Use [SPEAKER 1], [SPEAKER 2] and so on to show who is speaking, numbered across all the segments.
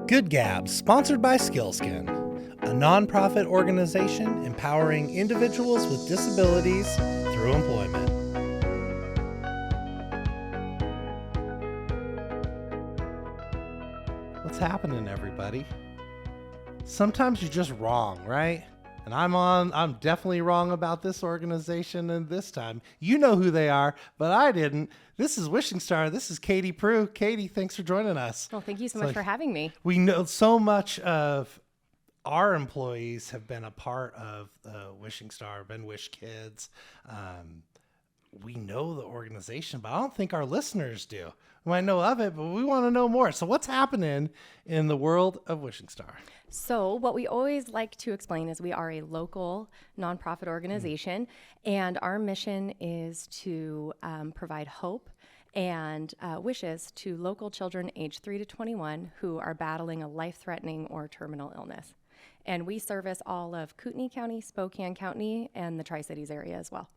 [SPEAKER 1] Good Gab, sponsored by Skillskin, a nonprofit organization empowering individuals with disabilities through employment. What's happening, everybody? Sometimes you're just wrong, right? And I'm definitely wrong about this organization, and this time. You know who they are, but I didn't. This is Wishing Star. This is Katie Prugh. Katie, thanks for joining us.
[SPEAKER 2] Well, thank you so much for having me.
[SPEAKER 1] We know so much of our employees have been a part of Wishing Star, been Wish Kids. We know the organization, but I don't think our listeners do. We might know of it, but we want to know more. So what's happening in the world of Wishing Star?
[SPEAKER 2] So what we always like to explain is we are a local nonprofit organization, and our mission is to provide hope and wishes to local children aged 3 to 21 who are battling a life-threatening or terminal illness. And we service all of Kootenai County, Spokane County, and the Tri-Cities area as well.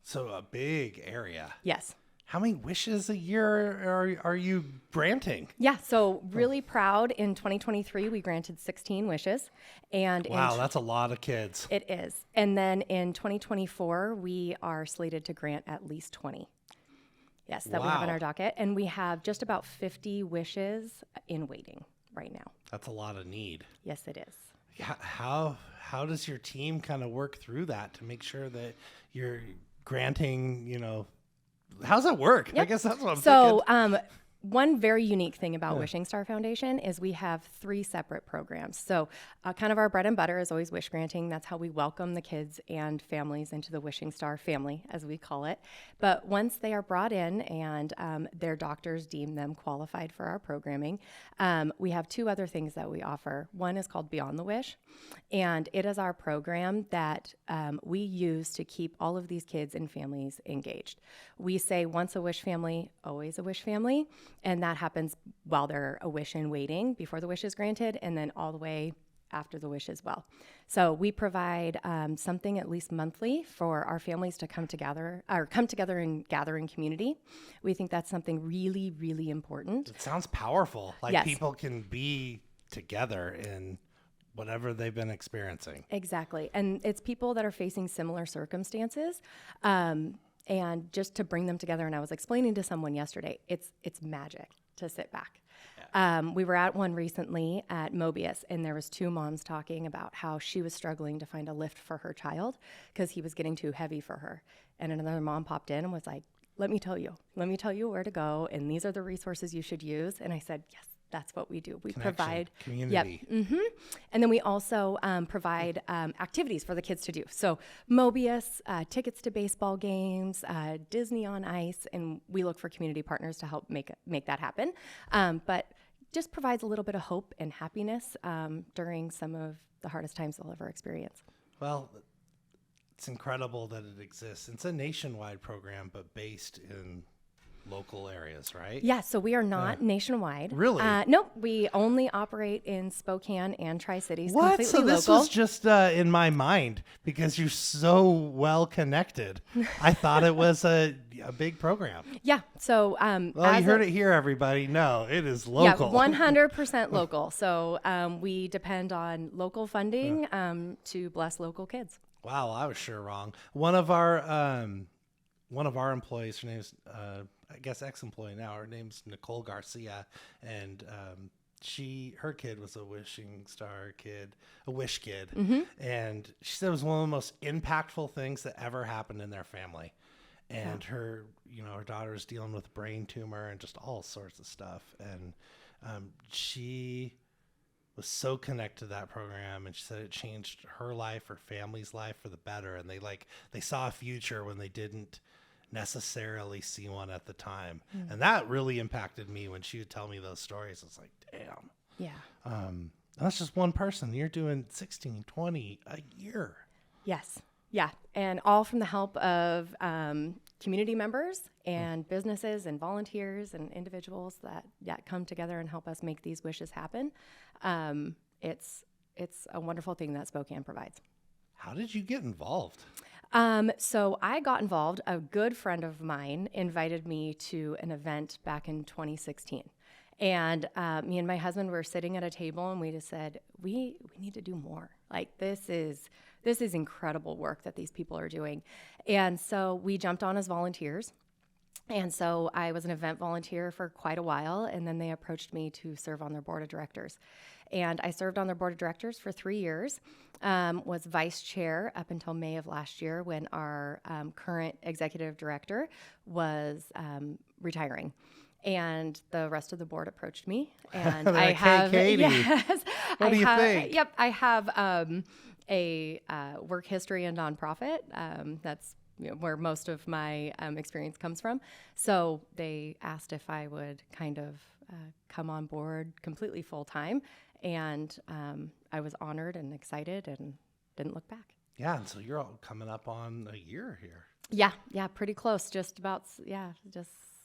[SPEAKER 1] So a big area.
[SPEAKER 2] Yes.
[SPEAKER 1] How many wishes a year are you granting?
[SPEAKER 2] Yeah, so really proud. In 2023, we granted 16 wishes. And
[SPEAKER 1] wow, that's a lot of kids.
[SPEAKER 2] It is. And then in 2024, we are slated to grant at least 20. Yes, that we have on our docket. And we have just about 50 wishes in waiting right now. That's
[SPEAKER 1] a lot of need.
[SPEAKER 2] Yes, it is.
[SPEAKER 1] How does your team kind of work through that to make sure that you're granting, how's that work?
[SPEAKER 2] Yep.
[SPEAKER 1] I guess that's what I'm thinking.
[SPEAKER 2] One very unique thing about Wishing Star Foundation is we have 3 separate programs. So kind of our bread and butter is always wish granting. That's how we welcome the kids and families into the Wishing Star family, as we call it. But once they are brought in and their doctors deem them qualified for our programming, we have 2 other things that we offer. One is called Beyond the Wish, and it is our program that we use to keep all of these kids and families engaged. We say once a wish family, always a wish family. And that happens while they're a wish in waiting before the wish is granted, and then all the way after the wish as well. So we provide something at least monthly for our families to come together and gather in community. We think that's something really, really important.
[SPEAKER 1] It sounds powerful. Like
[SPEAKER 2] yes.
[SPEAKER 1] People can be together in whatever they've been experiencing.
[SPEAKER 2] Exactly. And it's people that are facing similar circumstances. And just to bring them together, and I was explaining to someone yesterday, it's magic to sit back. Yeah. We were at one recently at Mobius, and there was 2 moms talking about how she was struggling to find a lift for her child because he was getting too heavy for her. And another mom popped in and was like, let me tell you where to go, and these are the resources you should use. And I said, yes. That's what we do. We provide
[SPEAKER 1] community.
[SPEAKER 2] Yep. Mm-hmm. And then we also provide activities for the kids to do. So Mobius, tickets to baseball games, Disney on Ice, and we look for community partners to help make that happen. But just provides a little bit of hope and happiness during some of the hardest times they'll ever experience.
[SPEAKER 1] Well, it's incredible that it exists. It's a nationwide program, but based in local areas, right?
[SPEAKER 2] Yeah, so we are not nationwide.
[SPEAKER 1] Really?
[SPEAKER 2] Nope, we only operate in Spokane and Tri-Cities.
[SPEAKER 1] What?
[SPEAKER 2] Completely
[SPEAKER 1] So this
[SPEAKER 2] local.
[SPEAKER 1] was just in my mind because you're so well connected. I thought it was a big program.
[SPEAKER 2] Yeah, so...
[SPEAKER 1] well, you heard it here, everybody. No, it is local.
[SPEAKER 2] Yeah, 100% local. So we depend on local funding to bless local kids.
[SPEAKER 1] Wow, I was sure wrong. One of our employees, her name's I guess ex-employee now. Her name's Nicole Garcia, and her kid was a Wishing Star kid, a Wish kid, and she said it was one of the most impactful things that ever happened in their family. And her daughter is dealing with a brain tumor and just all sorts of stuff, and she was so connected to that program, and she said it changed her life, her family's life for the better, and they saw a future when they didn't necessarily see one at the time. And that really impacted me when she would tell me those stories. It's like, damn.
[SPEAKER 2] Yeah.
[SPEAKER 1] That's just one person. You're doing 16, 20 a year.
[SPEAKER 2] Yes. Yeah. And all from the help of community members and businesses and volunteers and individuals that come together and help us make these wishes happen. It's a wonderful thing that Spokane provides.
[SPEAKER 1] How did you get involved?
[SPEAKER 2] So I got involved. A good friend of mine invited me to an event back in 2016. And me and my husband were sitting at a table, and we just said, we need to do more. Like, this is incredible work that these people are doing. And so we jumped on as volunteers. And so I was an event volunteer for quite a while, and then they approached me to serve on their board of directors. And I served on their board of directors for 3 years, was vice chair up until May of last year when our current executive director was retiring. And the rest of the board approached me, and
[SPEAKER 1] like,
[SPEAKER 2] I have,
[SPEAKER 1] hey, Katie,
[SPEAKER 2] yes,
[SPEAKER 1] what do you think?
[SPEAKER 2] Yep, I have a work history in nonprofit. That's where most of my experience comes from. So they asked if I would kind of come on board completely full time, and I was honored and excited and didn't look back.
[SPEAKER 1] Yeah, and so you're all coming up on a year here.
[SPEAKER 2] Yeah, pretty close.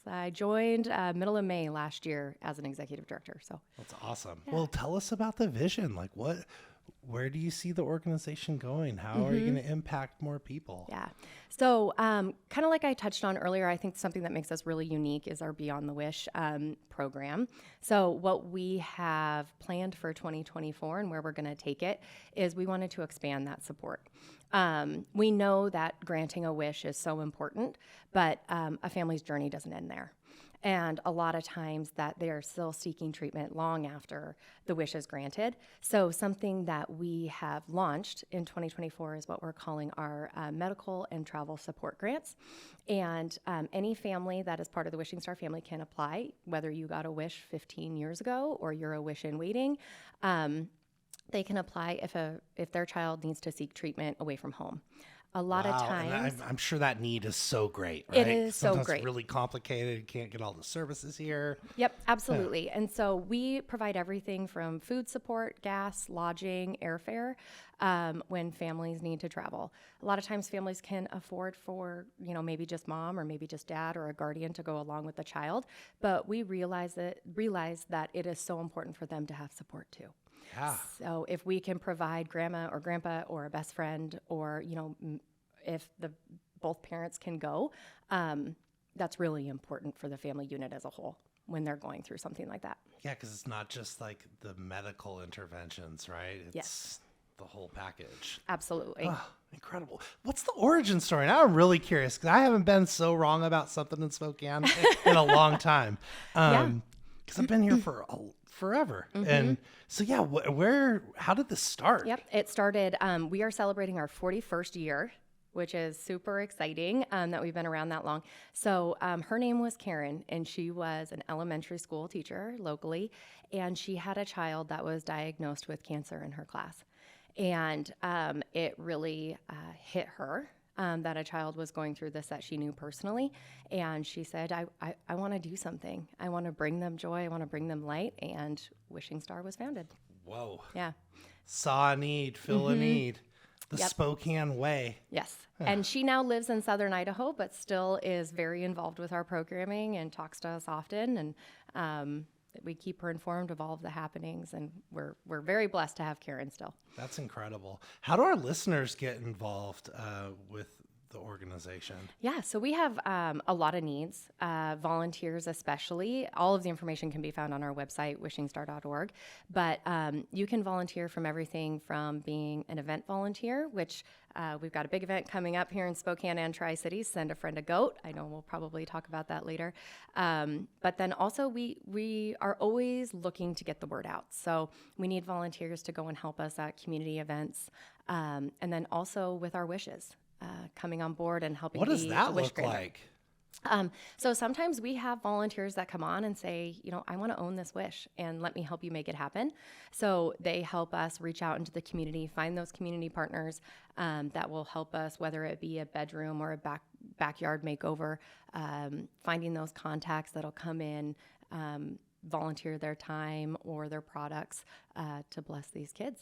[SPEAKER 2] I joined middle of May last year as an executive director. So
[SPEAKER 1] that's awesome. Yeah. Well, tell us about the vision. Like, where do you see the organization going? How are you going to impact more people?
[SPEAKER 2] Yeah. So kind of like I touched on earlier, I think something that makes us really unique is our Beyond the Wish program. So what we have planned for 2024 and where we're going to take it is we wanted to expand that support. We know that granting a wish is so important, but a family's journey doesn't end there. And a lot of times that they are still seeking treatment long after the wish is granted. So something that we have launched in 2024 is what we're calling our medical and travel support grants. And any family that is part of the Wishing Star family can apply, whether you got a wish 15 years ago or you're a wish in waiting. They can apply if their child needs to seek treatment away from home. A lot of times,
[SPEAKER 1] and I'm sure that need is so great, right?
[SPEAKER 2] It is
[SPEAKER 1] Sometimes
[SPEAKER 2] so great.
[SPEAKER 1] It's really complicated. You can't get all the services here.
[SPEAKER 2] Yep, absolutely. Yeah. And so we provide everything from food support, gas, lodging, airfare, when families need to travel. A lot of times families can afford for, maybe just mom or maybe just dad or a guardian to go along with the child. But we realize that it is so important for them to have support too.
[SPEAKER 1] Yeah.
[SPEAKER 2] So if we can provide grandma or grandpa or a best friend, or if both parents can go, that's really important for the family unit as a whole when they're going through something like that.
[SPEAKER 1] Yeah, because it's not just like the medical interventions, right? It's the whole package.
[SPEAKER 2] Absolutely.
[SPEAKER 1] Oh, incredible. What's the origin story? Now I'm really curious because I haven't been so wrong about something in Spokane in a long time. Because I've been here for forever. And so, how did this start?
[SPEAKER 2] Yep. It started, we are celebrating our 41st year, which is super exciting that we've been around that long. So her name was Karen, and she was an elementary school teacher locally. And she had a child that was diagnosed with cancer in her class. And it really hit her. That a child was going through this that she knew personally. And she said, I want to do something. I want to bring them joy. I want to bring them light. And Wishing Star was founded.
[SPEAKER 1] Whoa.
[SPEAKER 2] Yeah.
[SPEAKER 1] Saw a need, fill a need. The Spokane way.
[SPEAKER 2] Yes. And she now lives in Southern Idaho, but still is very involved with our programming and talks to us often. And we keep her informed of all of the happenings. And we're very blessed to have Karen still.
[SPEAKER 1] That's incredible. How do our listeners get involved with the organization?
[SPEAKER 2] Yeah, so we have a lot of needs, volunteers especially. All of the information can be found on our website, wishingstar.org. But you can volunteer from everything from being an event volunteer, which we've got a big event coming up here in Spokane and Tri-Cities, Send a Friend a Goat. I know we'll probably talk about that later. But then also we are always looking to get the word out. So we need volunteers to go and help us at community events. And then also with our wishes. Coming on board and helping.
[SPEAKER 1] What does that look like?
[SPEAKER 2] So sometimes we have volunteers that come on and say, I want to own this wish and let me help you make it happen. So they help us reach out into the community, find those community partners that will help us, whether it be a bedroom or a backyard makeover, finding those contacts that'll come in, volunteer their time or their products to bless these kids.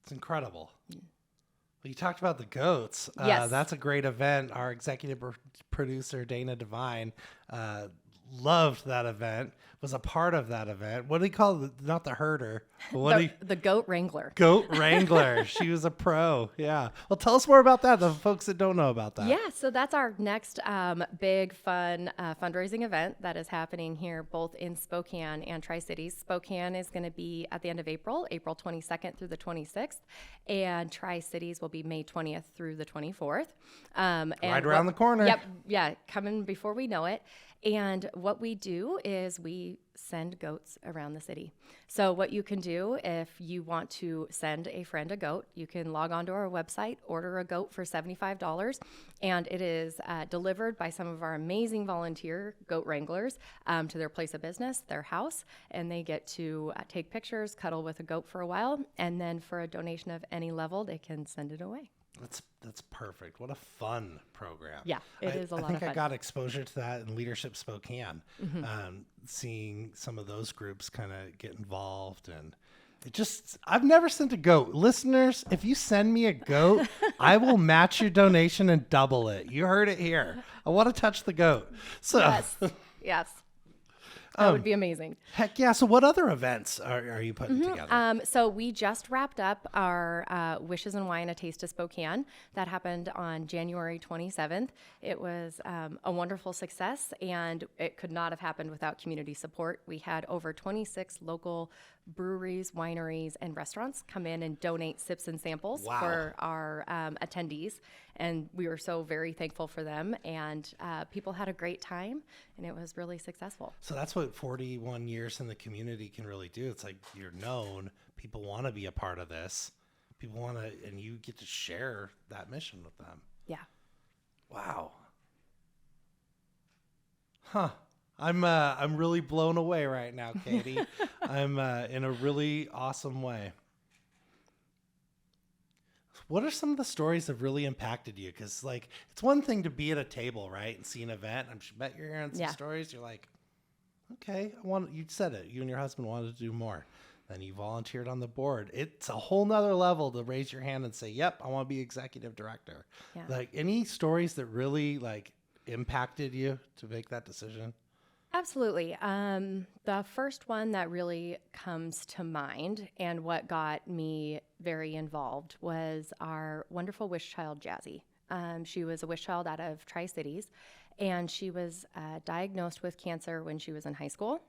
[SPEAKER 1] It's incredible. You talked about the goats.
[SPEAKER 2] Yes.
[SPEAKER 1] That's a great event. Our executive producer, Dana Devine, loved that event, was a part of that event. What do you call it? Not the herder. But what
[SPEAKER 2] the goat wrangler.
[SPEAKER 1] Goat wrangler. She was a pro. Yeah. Well, tell us more about that, the folks that don't know about that.
[SPEAKER 2] Yeah, so that's our next big, fun fundraising event that is happening here both in Spokane and Tri-Cities. Spokane is going to be at the end of April 22nd through the 26th, and Tri-Cities will be May 20th through the 24th.
[SPEAKER 1] Right around the corner.
[SPEAKER 2] Yep, yeah, coming before we know it. And what we do is we send goats around the city. So what you can do if you want to send a friend a goat, you can log onto our website, order a goat for $75, and it is delivered by some of our amazing volunteer goat wranglers to their place of business, their house, and they get to take pictures, cuddle with a goat for a while, and then for a donation of any level, they can send it away.
[SPEAKER 1] That's perfect. What a fun program.
[SPEAKER 2] Yeah, it is a lot of fun.
[SPEAKER 1] I think I got exposure to that in Leadership Spokane, seeing some of those groups kind of get involved. And I've never sent a goat. Listeners, if you send me a goat, I will match your donation and double it. You heard it here. I want to touch the goat. So
[SPEAKER 2] Yes. That would be amazing.
[SPEAKER 1] Heck yeah. So what other events are you putting together?
[SPEAKER 2] So we just wrapped up our Wishes and Wine, A Taste of Spokane. That happened on January 27th. It was a wonderful success, and it could not have happened without community support. We had over 26 local breweries, wineries, and restaurants come in and donate sips and samples for our attendees. And we were so very thankful for them. And people had a great time, and it was really successful.
[SPEAKER 1] So that's what 41 years in the community can really do. It's like you're known. People want to be a part of this. People want to, and you get to share that mission with them.
[SPEAKER 2] Yeah.
[SPEAKER 1] Wow. Huh. I'm really blown away right now, Katie. I'm in a really awesome way. What are some of the stories that really impacted you? Because like it's one thing to be at a table, right, and see an event. I bet you're hearing some stories. You're like, okay, you said it. You and your husband wanted to do more. Then you volunteered on the board. It's a whole nother level to raise your hand and say, yep, I want to be executive director. Yeah. Like any stories that really like impacted you to make that decision?
[SPEAKER 2] Absolutely. The first one that really comes to mind and what got me very involved was our wonderful wish child, Jazzy. She was a wish child out of Tri-Cities, and she was diagnosed with cancer when she was in high school.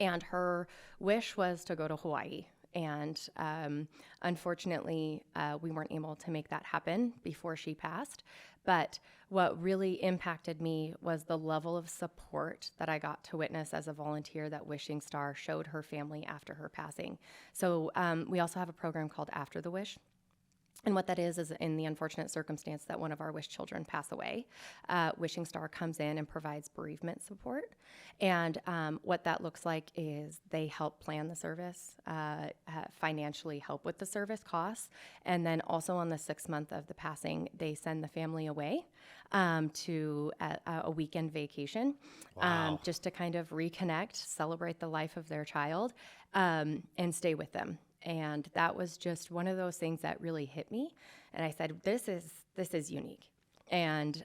[SPEAKER 2] And her wish was to go to Hawaii. And unfortunately, we weren't able to make that happen before she passed. But what really impacted me was the level of support that I got to witness as a volunteer that Wishing Star showed her family after her passing. So we also have a program called After the Wish. And what that is in the unfortunate circumstance that one of our wish children pass away, Wishing Star comes in and provides bereavement support. And what that looks like is they help plan the service, financially help with the service costs. And then also on the 6th month of the passing, they send the family away to a weekend vacation, just to kind of reconnect, celebrate the life of their child, and stay with them. And that was just one of those things that really hit me. And I said, this is unique. And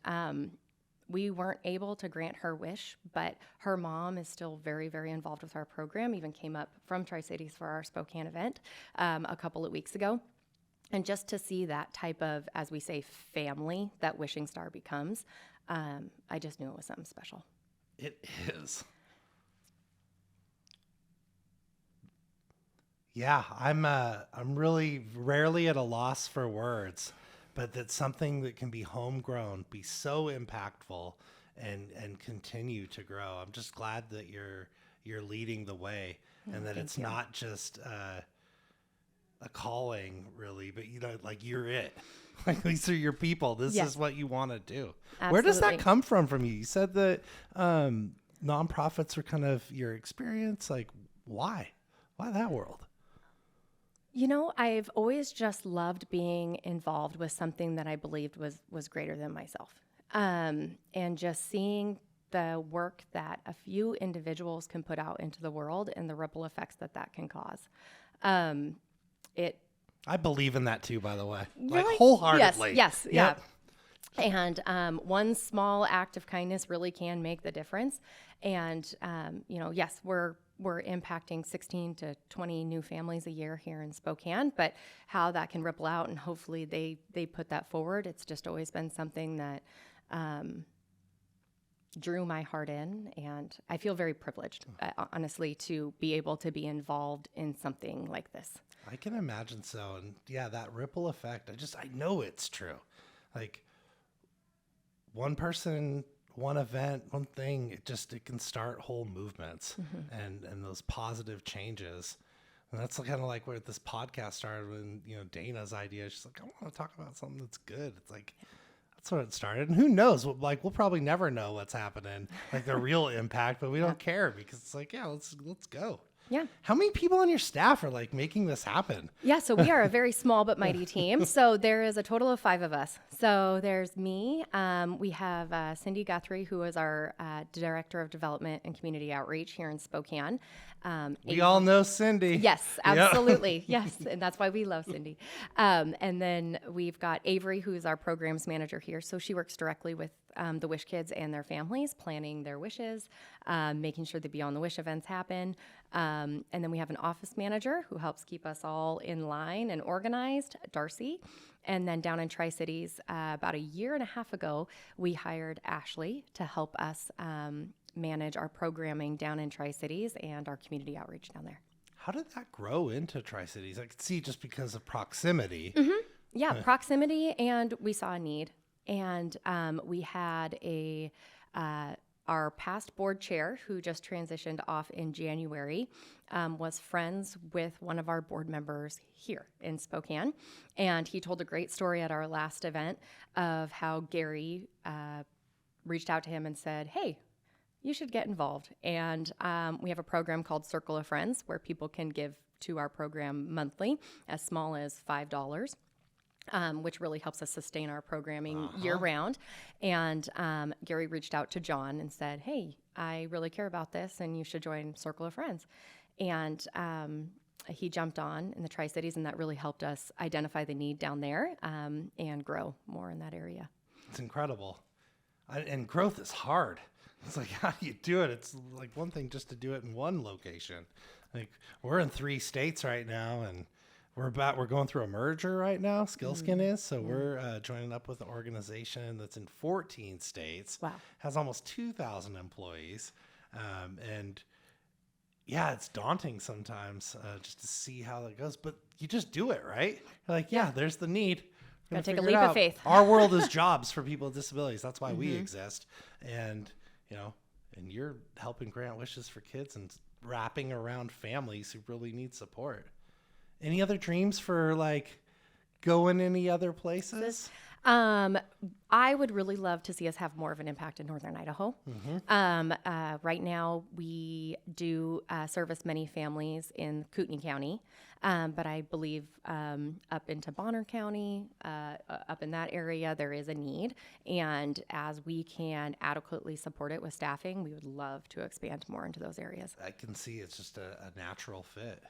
[SPEAKER 2] we weren't able to grant her wish, but her mom is still very, very involved with our program, even came up from Tri-Cities for our Spokane event a couple of weeks ago. And just to see that type of, as we say, family that Wishing Star becomes, I just knew it was something special.
[SPEAKER 1] It is. Yeah, I'm really rarely at a loss for words, but that's something that can be homegrown, be so impactful, and continue to grow. I'm just glad that you're leading the way, and that it's not just a calling, really, but like you're it. Like these are your people. This is what you want to do. Absolutely. Where does that come from you? You said that nonprofits are kind of your experience. Like, why that world?
[SPEAKER 2] I've always just loved being involved with something that I believed was greater than myself. And just seeing the work that a few individuals can put out into the world and the ripple effects that can cause.
[SPEAKER 1] I believe in that too, by the way. Like wholeheartedly.
[SPEAKER 2] Yes. Yep. And one small act of kindness really can make the difference. And, yes, we're impacting 16 to 20 new families a year here in Spokane, but how that can ripple out and hopefully they put that forward. It's just always been something that drew my heart in, and I feel very privileged, honestly, to be able to be involved in something like this.
[SPEAKER 1] I can imagine so. And yeah, that ripple effect, I know it's true. Like one person, one event, one thing, it can start whole movements and those positive changes. And that's kind of like where this podcast started when, Dana's idea, she's like, I want to talk about something that's good. It's like, that's where it started. And who knows? Like, we'll probably never know what's happening, like the real impact, but we don't care because it's like, yeah, let's go.
[SPEAKER 2] Yeah.
[SPEAKER 1] How many people on your staff are like making this happen?
[SPEAKER 2] Yeah, so we are a very small but mighty team. So there is a total of 5 of us. So there's me. We have Cindy Guthrie, who is our Director of Development and Community Outreach here in Spokane.
[SPEAKER 1] We all know Cindy.
[SPEAKER 2] Yes, absolutely. Yes, and that's why we love Cindy. And then we've got Avery, who's our programs manager here. So she works directly with the Wish kids and their families, planning their wishes, making sure the Beyond the Wish events happen. And then we have an office manager who helps keep us all in line and organized, Darcy. And then down in Tri-Cities, about a year and a half ago, we hired Ashley to help us manage our programming down in Tri-Cities and our community outreach down there.
[SPEAKER 1] How did that grow into Tri-Cities? I could see just because of proximity.
[SPEAKER 2] Mm-hmm. Yeah, proximity, and we saw a need. And we had our past board chair, who just transitioned off in January, was friends with one of our board members here in Spokane. And he told a great story at our last event of how Gary reached out to him and said, hey, you should get involved. And we have a program called Circle of Friends where people can give to our program monthly, as small as $5. Which really helps us sustain our programming year round. And Gary reached out to John and said, hey, I really care about this and you should join Circle of Friends. And he jumped on in the Tri-Cities, and that really helped us identify the need down there and grow more in that area.
[SPEAKER 1] It's incredible. And growth is hard. It's like, how do you do it? It's like one thing just to do it in one location. Like we're in 3 states right now, and we're going through a merger right now. Skillskin is. So we're joining up with an organization that's in 14 states.
[SPEAKER 2] Wow.
[SPEAKER 1] Has almost 2,000 employees. And yeah, it's daunting sometimes just to see how that goes. But you just do it, right? You're like, yeah, there's the need.
[SPEAKER 2] Gotta take a leap of faith.
[SPEAKER 1] Our world is jobs for people with disabilities. That's why we exist. And, and you're helping grant wishes for kids and wrapping around families who really need support. Any other dreams for like going any other places?
[SPEAKER 2] I would really love to see us have more of an impact in Northern Idaho. Right now, we do service many families in Kootenai County, but I believe up into Bonner County, up in that area, there is a need. And as we can adequately support it with staffing, we would love to expand more into those areas.
[SPEAKER 1] I can see it's just a natural fit.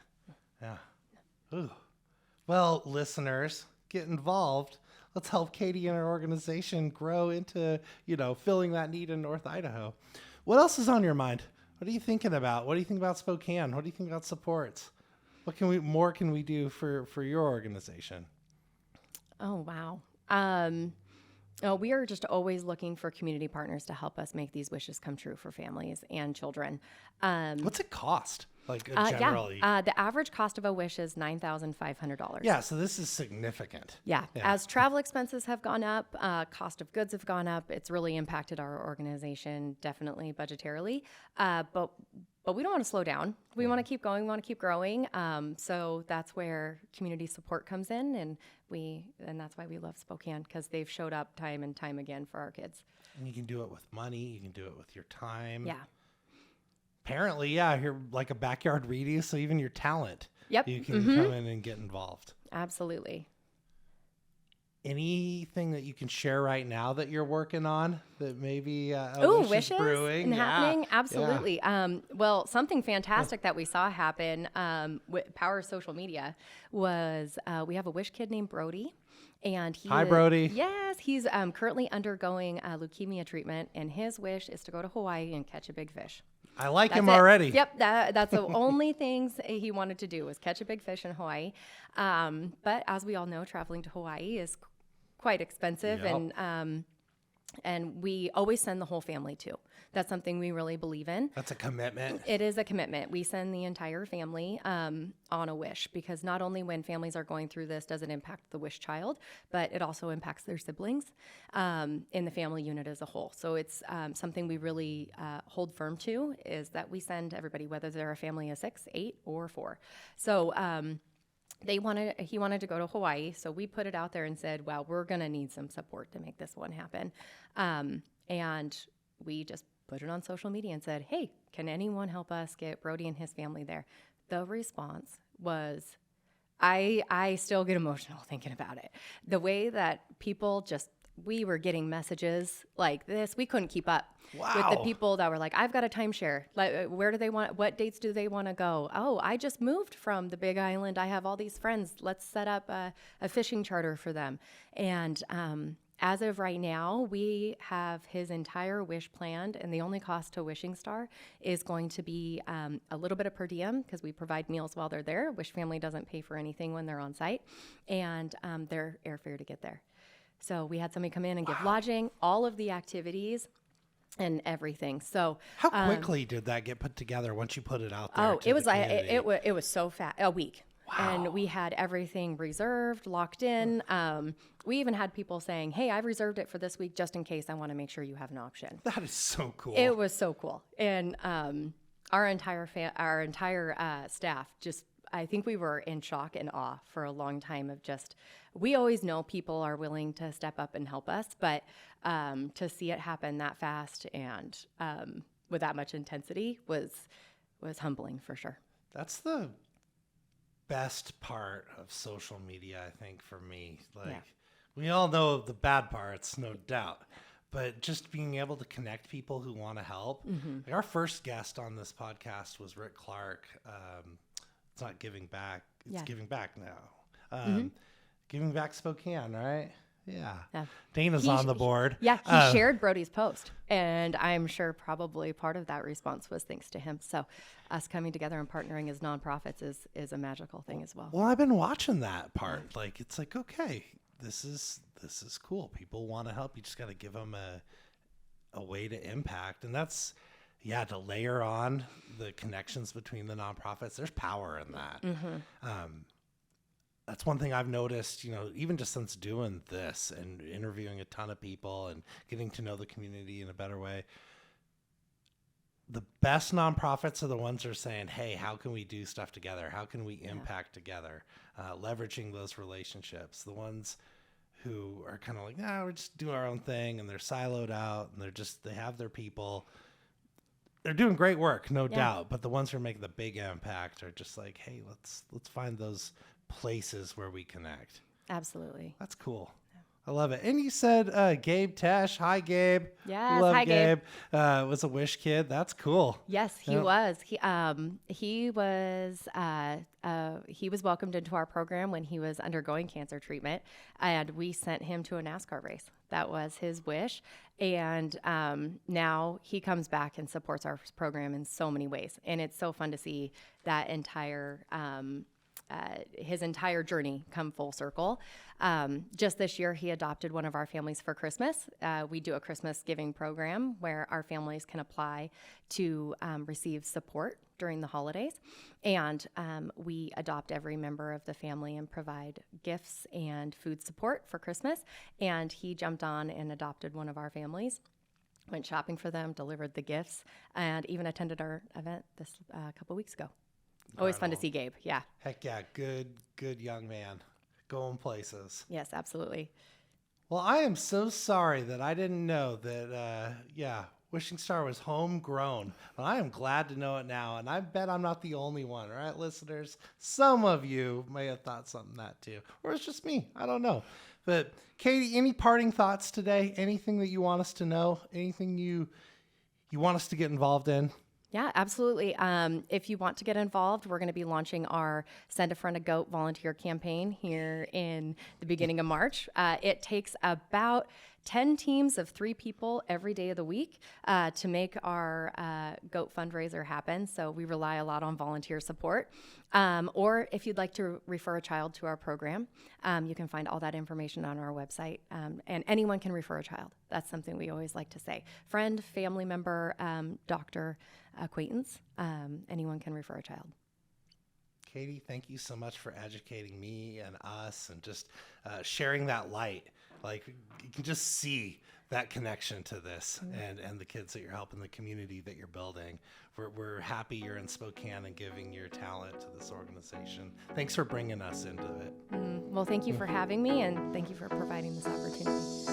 [SPEAKER 1] Yeah. Ooh. Well, listeners, get involved. Let's help Katie and her organization grow into, filling that need in North Idaho. What else is on your mind? What are you thinking about? What do you think about Spokane? What do you think about supports? What can we do for your organization?
[SPEAKER 2] Oh, wow. We are just always looking for community partners to help us make these wishes come true for families and children.
[SPEAKER 1] What's it cost? Like generally?
[SPEAKER 2] The average cost of a wish is $9,500.
[SPEAKER 1] Yeah, so this is significant.
[SPEAKER 2] Yeah. As travel expenses have gone up, cost of goods have gone up. It's really impacted our organization, definitely budgetarily. But we don't want to slow down. We want to keep going. We want to keep growing. So that's where community support comes in, and that's why we love Spokane, because they've showed up time and time again for our kids.
[SPEAKER 1] And you can do it with money. You can do it with your time.
[SPEAKER 2] Yeah.
[SPEAKER 1] Apparently, you're like a backyard radio, so even your talent,
[SPEAKER 2] yep.
[SPEAKER 1] you can come in and get involved.
[SPEAKER 2] Absolutely.
[SPEAKER 1] anything that you can share right now that you're working on that maybe
[SPEAKER 2] wishes
[SPEAKER 1] brewing
[SPEAKER 2] and happening? Absolutely. Well, something fantastic that we saw happen with power of social media was we have a wish kid named Brody. And
[SPEAKER 1] Hi, Brody.
[SPEAKER 2] Yes, he's currently undergoing leukemia treatment, and his wish is to go to Hawaii and catch a big fish.
[SPEAKER 1] I like
[SPEAKER 2] That's
[SPEAKER 1] him
[SPEAKER 2] it.
[SPEAKER 1] already.
[SPEAKER 2] Yep, that's the only things he wanted to do was catch a big fish in Hawaii. But as we all know, traveling to Hawaii is quite expensive,
[SPEAKER 1] Yep.
[SPEAKER 2] and we always send the whole family too. That's something we really believe in.
[SPEAKER 1] That's a commitment.
[SPEAKER 2] It is a commitment. We send the entire family on a wish, because not only when families are going through this does it impact the wish child, but it also impacts their siblings in the family unit as a whole. So it's something we really hold firm to, is that we send everybody, whether they're a family of 6, 8, or 4. So he wanted to go to Hawaii, so we put it out there and said, well, we're going to need some support to make this one happen. And we just put it on social media and said, hey, can anyone help us get Brody and his family there? The response was, I still get emotional thinking about it. The way that people we were getting messages like this. We couldn't keep up with the people that were like, I've got a timeshare. Like, what dates do they want to go? Oh, I just moved from the Big Island. I have all these friends. Let's set up a fishing charter for them. And as of right now, we have his entire wish planned, and the only cost to Wishing Star is going to be a little bit of per diem, because we provide meals while they're there. Wish family doesn't pay for anything when they're on site, and their airfare to get there. So we had somebody come in and give lodging, all of the activities, and everything. So
[SPEAKER 1] how quickly did that get put together once you put it out there?
[SPEAKER 2] Oh, it was it was so fast, a week. Wow. And we had everything reserved, locked in. We even had people saying, hey, I've reserved it for this week just in case. I want to make sure you have an option.
[SPEAKER 1] That is so cool.
[SPEAKER 2] It was so cool. And our entire staff just, I think we were in shock and awe for a long time of just, we always know people are willing to step up and help us, but to see it happen that fast and with that much intensity was humbling for sure.
[SPEAKER 1] That's the best part of social media, I think, for me. We all know the bad parts, no doubt, but just being able to connect people who want to help. Mm-hmm. Like our first guest on this podcast was Rick Clark. It's not Giving Back. It's Giving Back now. Giving Back Spokane, right? Yeah. Dana's on the board.
[SPEAKER 2] Yeah, he shared Brody's post, and I'm sure probably part of that response was thanks to him. So us coming together and partnering as nonprofits is a magical thing as well.
[SPEAKER 1] Well, I've been watching that part. Like, it's like, okay, this is cool. People want to help. You just got to give them a way to impact. And that's, to layer on the connections between the nonprofits. There's power in that. Mm-hmm. That's one thing I've noticed, even just since doing this and interviewing a ton of people and getting to know the community in a better way. The best nonprofits are the ones that are saying, hey, how can we do stuff together? How can we impact together? Leveraging those relationships. The ones who are kind of like, we're just doing our own thing, and they're siloed out, and they have their people. They're doing great work, no doubt. But the ones who are making the big impact are just like, hey, let's find those places where we connect.
[SPEAKER 2] Absolutely.
[SPEAKER 1] That's cool. I love it. And you said Gabe Tesh. Hi, Gabe.
[SPEAKER 2] Yes,
[SPEAKER 1] love
[SPEAKER 2] hi, Gabe.
[SPEAKER 1] Was a wish kid. That's cool.
[SPEAKER 2] Yes, he was. He was welcomed into our program when he was undergoing cancer treatment, and we sent him to a NASCAR race. That was his wish. And now he comes back and supports our program in so many ways. And it's so fun to see that his entire journey come full circle. Just this year, he adopted one of our families for Christmas. We do a Christmas giving program where our families can apply to receive support during the holidays. And we adopt every member of the family and provide gifts and food support for Christmas. And he jumped on and adopted one of our families, went shopping for them, delivered the gifts, and even attended our event this couple weeks ago. Always fun to see Gabe. Yeah.
[SPEAKER 1] Heck yeah. Good young man. Going places.
[SPEAKER 2] Yes, absolutely.
[SPEAKER 1] Well, I am so sorry that I didn't know that, Wishing Star was homegrown. Well, I am glad to know it now, and I bet I'm not the only one, right, listeners? Some of you may have thought something that too, or it's just me. I don't know. But Katie, any parting thoughts today? Anything that you want us to know? Anything you want us to get involved in?
[SPEAKER 2] Yeah, absolutely. If you want to get involved, we're going to be launching our Send a Friend a Goat volunteer campaign here in the beginning of March. It takes about 10 teams of 3 people every day of the week to make our goat fundraiser happen. So we rely a lot on volunteer support. Or if you'd like to refer a child to our program, you can find all that information on our website. And anyone can refer a child. That's something we always like to say. Friend, family member, doctor, acquaintance, anyone can refer a child.
[SPEAKER 1] Katie, thank you so much for educating me and us and just sharing that light. Like, you can just see that connection to this and the kids that you're helping, the community that you're building. We're happy you're in Spokane and giving your talent to this organization. Thanks for bringing us into it.
[SPEAKER 2] Well, thank you for having me, and thank you for providing this opportunity.